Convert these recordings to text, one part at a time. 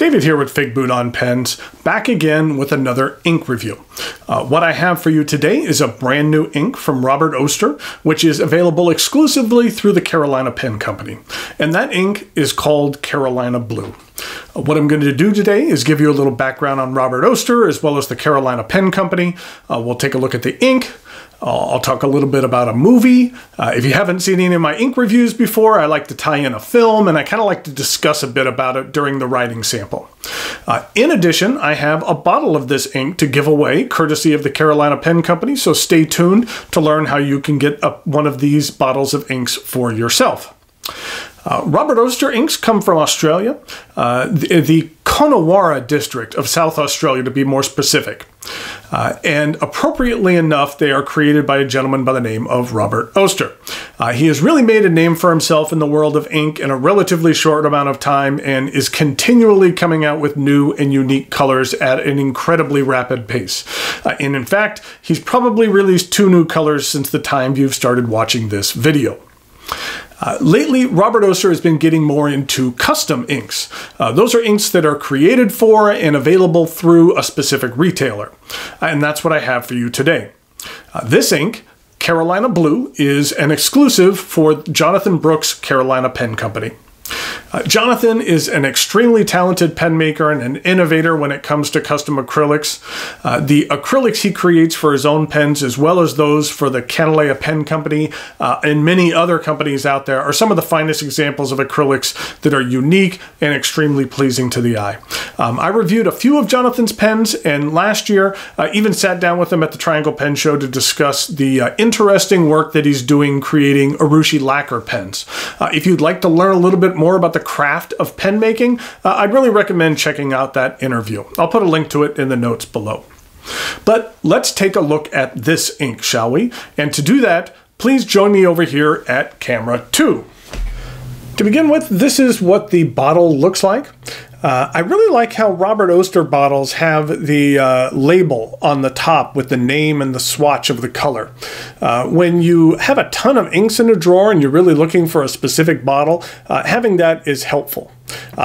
David here with Figboot on Pens, back again with another ink review. What I have for you today is a brand new ink from Robert Oster, which is available exclusively through the Carolina Pen Company. And that ink is called Carolina Blue. What I'm going to do today is give you a little background on Robert Oster as well as the Carolina Pen Company. We'll take a look at the ink. I'll talk a little bit about a movie. If you haven't seen any of my ink reviews before, I like to tie in a film, and I kind of like to discuss a bit about it during the writing sample. In addition, I have a bottle of this ink to give away, courtesy of the Carolina Pen Company, so stay tuned to learn how you can get one of these bottles of inks for yourself. Robert Oster inks come from Australia, the Coonawarra district of South Australia to be more specific. And appropriately enough, they are created by a gentleman by the name of Robert Oster. He has really made a name for himself in the world of ink in a relatively short amount of time and is continually coming out with new and unique colors at an incredibly rapid pace. And in fact, he's probably released 2 new colors since the time you've started watching this video. Lately, Robert Oster has been getting more into custom inks. Those are inks that are created for and available through a specific retailer. And that's what I have for you today. This ink, Carolina Blue, is an exclusive for Jonathan Brooks' Carolina Pen Company. Jonathan is an extremely talented pen maker and an innovator when it comes to custom acrylics. The acrylics he creates for his own pens, as well as those for the Canalea Pen Company and many other companies out there, are some of the finest examples of acrylics that are unique and extremely pleasing to the eye. I reviewed a few of Jonathan's pens, and last year even sat down with him at the Triangle Pen Show to discuss the interesting work that he's doing creating Urushi lacquer pens. If you'd like to learn a little bit more about the craft of pen making, I'd really recommend checking out that interview. I'll put a link to it in the notes below. But let's take a look at this ink, shall we? And to do that, please join me over here at camera 2. To begin with, this is what the bottle looks like. I really like how Robert Oster bottles have the label on the top with the name and the swatch of the color. When you have a ton of inks in a drawer and you're really looking for a specific bottle, having that is helpful.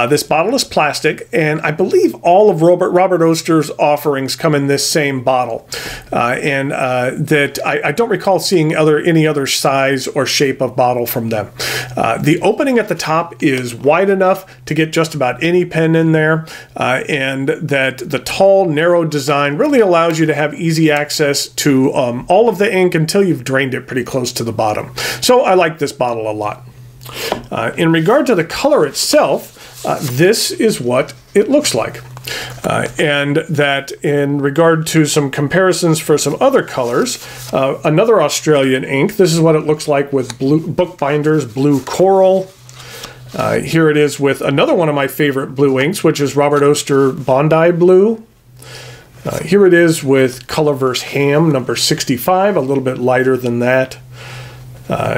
This bottle is plastic, and I believe all of Robert Oster's offerings come in this same bottle. That I don't recall seeing any other size or shape of bottle from them. The opening at the top is wide enough to get just about any pen in there, and that the tall, narrow design really allows you to have easy access to all of the ink until you've drained it pretty close to the bottom. So I like this bottle a lot. In regard to the color itself, this is what it looks like. And that in regard to some comparisons for some other colors, another Australian ink, this is what it looks like with blue bookbinders, blue coral. Here it is with another one of my favorite blue inks, which is Robert Oster Bondi Blue. Here it is with Colorverse Ham number 65, a little bit lighter than that.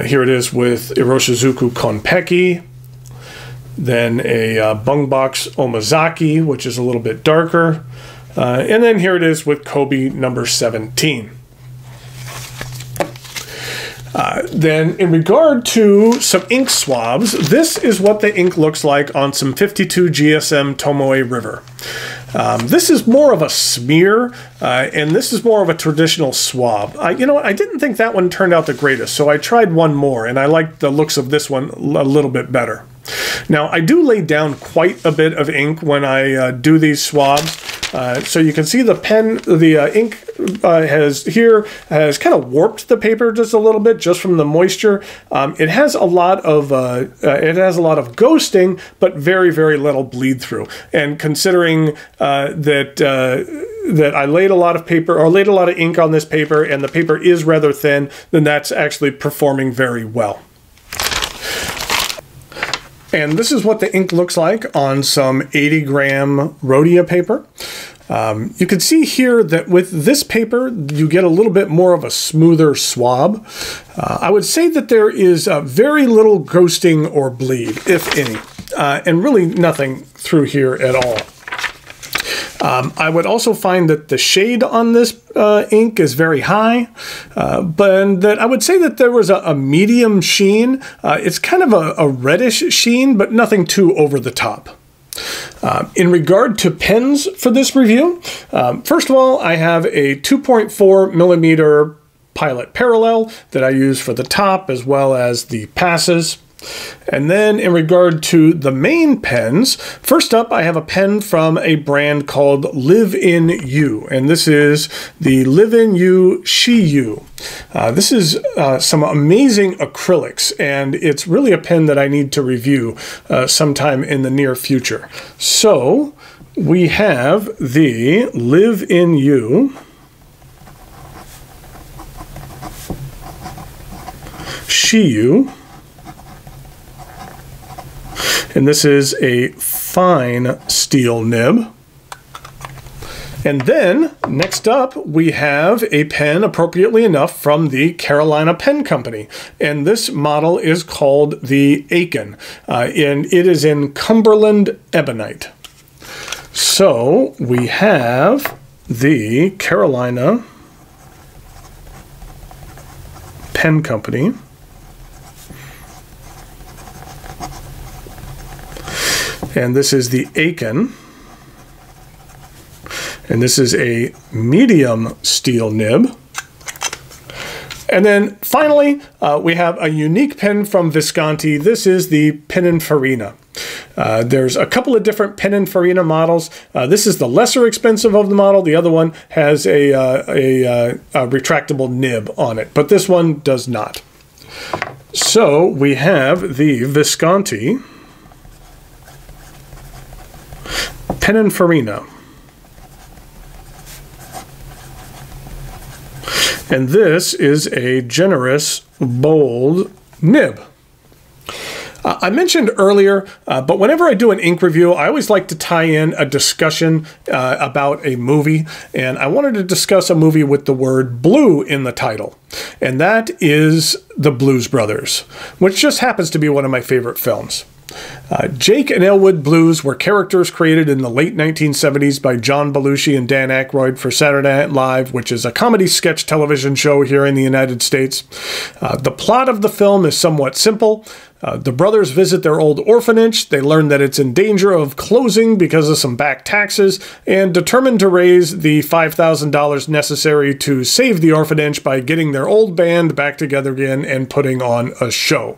Here it is with Iroshizuku Konpeki. Then a Bungbox Omazaki, which is a little bit darker. And then here it is with Kobe number 17. Then in regard to some ink swabs, this is what the ink looks like on some 52 GSM Tomoe River. This is more of a smear, and this is more of a traditional swab. You know what, I didn't think that one turned out the greatest, so I tried one more, and I liked the looks of this one a little bit better. Now, I do lay down quite a bit of ink when I do these swabs. So you can see the pen, the ink has kind of warped the paper just a little bit, just from the moisture. It has a lot of ghosting, but very, very little bleed through. And considering that I laid a lot of paper, or laid a lot of ink on this paper, and the paper is rather thin, then that's actually performing very well. And this is what the ink looks like on some 80-gram Rhodia paper. You can see here that with this paper, you get a little bit more of a smoother swab. I would say that there is very little ghosting or bleed, if any, and really nothing through here at all. I would also find that the shade on this ink is very high, but that I would say that there was a medium sheen. It's kind of a reddish sheen, but nothing too over the top. In regard to pens for this review, first of all, I have a 2.4 millimeter Pilot Parallel that I use for the top as well as the passes. And then in regard to the main pens, first up I have a pen from a brand called Live In You, and this is the Live In You She You. This is some amazing acrylics, and it's really a pen that I need to review sometime in the near future. So we have the Live In You She You. And this is a fine steel nib. And then, next up, we have a pen, appropriately enough, from the Carolina Pen Company. And this model is called the Aiken, and it is in Cumberland Ebonite. So, we have the Carolina Pen Company. And this is the Aiken. And this is a medium steel nib. And then finally, we have a unique pen from Visconti. This is the Pininfarina. There's a couple of different Pininfarina models. This is the lesser expensive of the model. The other one has a retractable nib on it, but this one does not. So we have the Visconti Pininfarina. And this is a generous, bold nib. I mentioned earlier, but whenever I do an ink review, I always like to tie in a discussion about a movie, and I wanted to discuss a movie with the word blue in the title, and that is The Blues Brothers, which just happens to be one of my favorite films. Jake and Elwood Blues were characters created in the late 1970s by John Belushi and Dan Aykroyd for Saturday Night Live, which is a comedy sketch television show here in the United States. The plot of the film is somewhat simple. The brothers visit their old orphanage. They learn that it's in danger of closing because of some back taxes, and determined to raise the $5,000 necessary to save the orphanage by getting their old band back together again and putting on a show.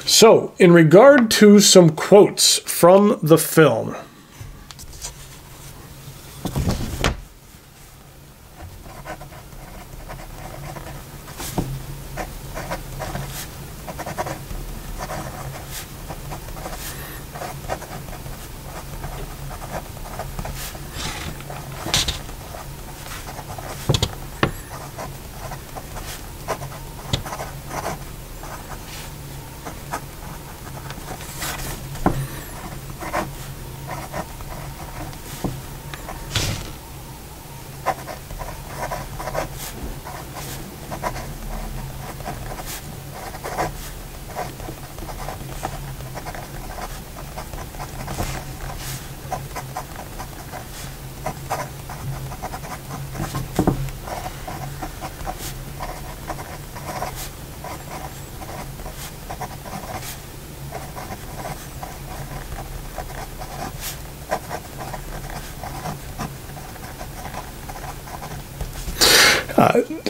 So, in regard to some quotes from the film,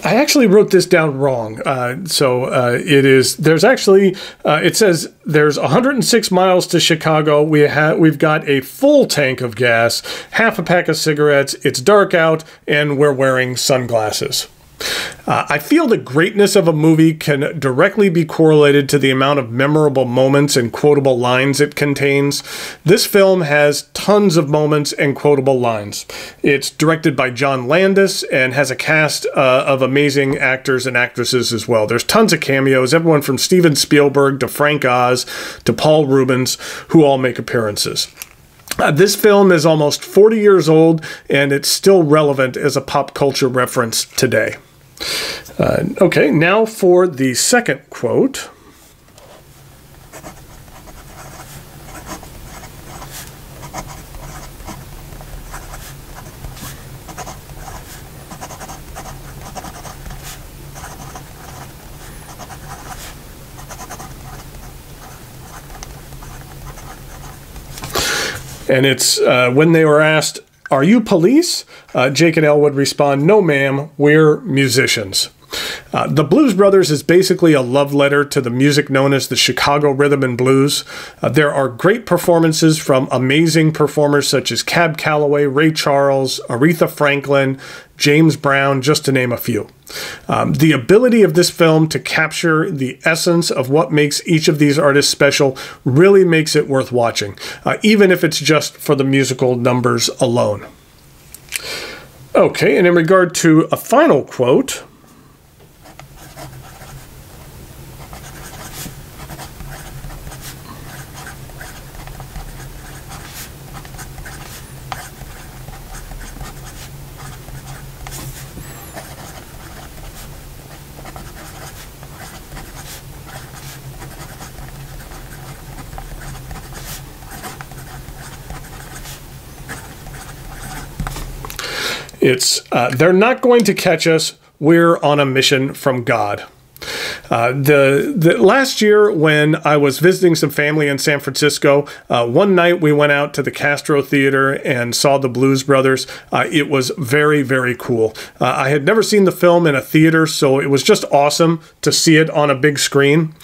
I actually wrote this down wrong. It says there's 106 miles to Chicago. We've got a full tank of gas, half a pack of cigarettes, it's dark out, and we're wearing sunglasses. I feel the greatness of a movie can directly be correlated to the amount of memorable moments and quotable lines it contains. This film has tons of moments and quotable lines. It's directed by John Landis and has a cast of amazing actors and actresses as well. There's tons of cameos, everyone from Steven Spielberg to Frank Oz to Paul Rubens, who all make appearances. This film is almost 40 years old, and it's still relevant as a pop culture reference today. Okay, now for the second quote. And it's when they were asked, "Are you police?" Jake and Elle would respond, "No, ma'am, we're musicians." The Blues Brothers is basically a love letter to the music known as the Chicago Rhythm and Blues. There are great performances from amazing performers such as Cab Calloway, Ray Charles, Aretha Franklin, James Brown, just to name a few. The ability of this film to capture the essence of what makes each of these artists special really makes it worth watching, even if it's just for the musical numbers alone. Okay, and in regard to a final quote, it's, "They're not going to catch us. We're on a mission from God." The last year when I was visiting some family in San Francisco, one night we went out to the Castro Theater and saw the Blues Brothers. It was very, very cool. I had never seen the film in a theater, so it was just awesome to see it on a big screen.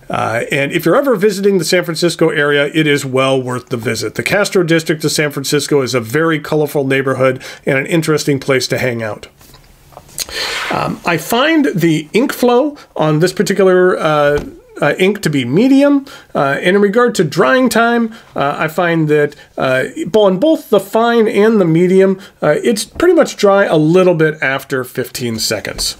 And if you're ever visiting the San Francisco area, it is well worth the visit. The Castro District of San Francisco is a very colorful neighborhood and an interesting place to hang out. I find the ink flow on this particular ink to be medium. And in regard to drying time, I find that on both the fine and the medium, it's pretty much dry a little bit after 15 seconds.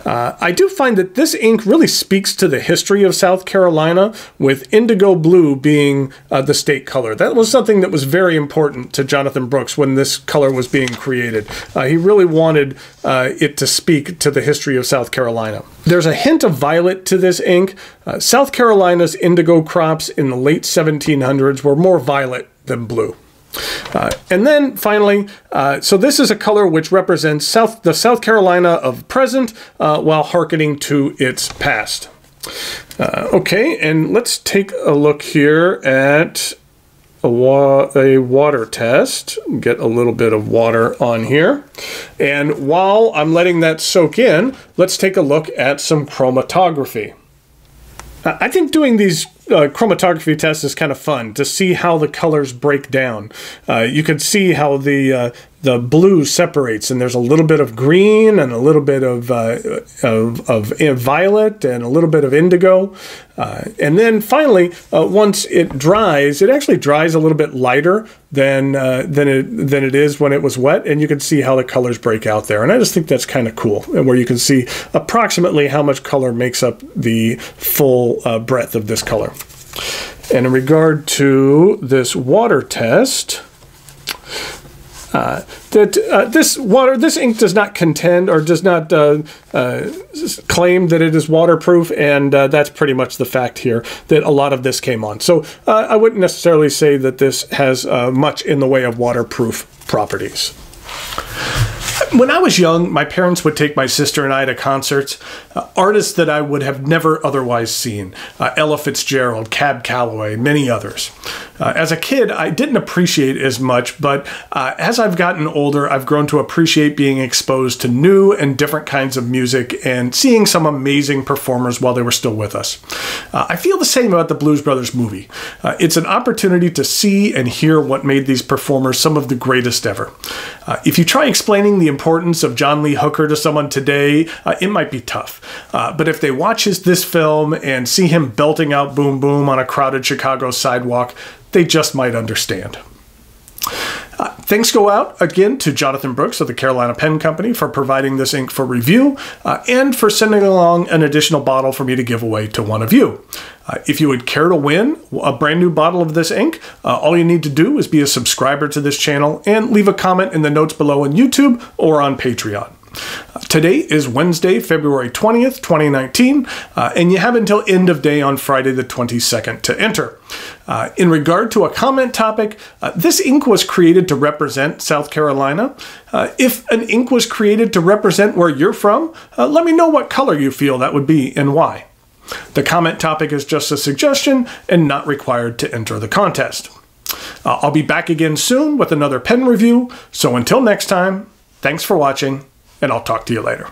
I do find that this ink really speaks to the history of South Carolina, with indigo blue being the state color. That was something that was very important to Jonathan Brooks when this color was being created. He really wanted it to speak to the history of South Carolina. There's a hint of violet to this ink. South Carolina's indigo crops in the late 1700s were more violet than blue. And then finally, so this is a color which represents the South Carolina of present while hearkening to its past. Okay, and let's take a look here at a water test. Get a little bit of water on here. And while I'm letting that soak in, let's take a look at some chromatography. I think doing these chromatography tests is kind of fun to see how the colors break down. You can see how the blue separates, and there's a little bit of green and a little bit of violet and a little bit of indigo. And then finally, once it dries, it actually dries a little bit lighter than it is when it was wet, and you can see how the colors break out there. And I just think that's kind of cool, where you can see approximately how much color makes up the full breadth of this color. And in regard to this water test, this ink does not contend or does not claim that it is waterproof, and that's pretty much the fact here, that a lot of this came on. So I wouldn't necessarily say that this has much in the way of waterproof properties. When I was young, my parents would take my sister and I to concerts, artists that I would have never otherwise seen. Ella Fitzgerald, Cab Calloway, many others. As a kid, I didn't appreciate as much, but as I've gotten older, I've grown to appreciate being exposed to new and different kinds of music and seeing some amazing performers while they were still with us. I feel the same about the Blues Brothers movie. It's an opportunity to see and hear what made these performers some of the greatest ever. If you try explaining the importance of John Lee Hooker to someone today, it might be tough. But if they watch this film and see him belting out Boom Boom on a crowded Chicago sidewalk, they just might understand. Thanks go out again to Jonathan Brooks of the Carolina Pen Company for providing this ink for review and for sending along an additional bottle for me to give away to one of you. If you would care to win a brand new bottle of this ink, all you need to do is be a subscriber to this channel and leave a comment in the notes below on YouTube or on Patreon. Today is Wednesday, February 20th, 2019, and you have until end of day on Friday the 22nd to enter. In regard to a comment topic, this ink was created to represent South Carolina. If an ink was created to represent where you're from, let me know what color you feel that would be and why. The comment topic is just a suggestion and not required to enter the contest. I'll be back again soon with another pen review. So until next time, thanks for watching, and I'll talk to you later.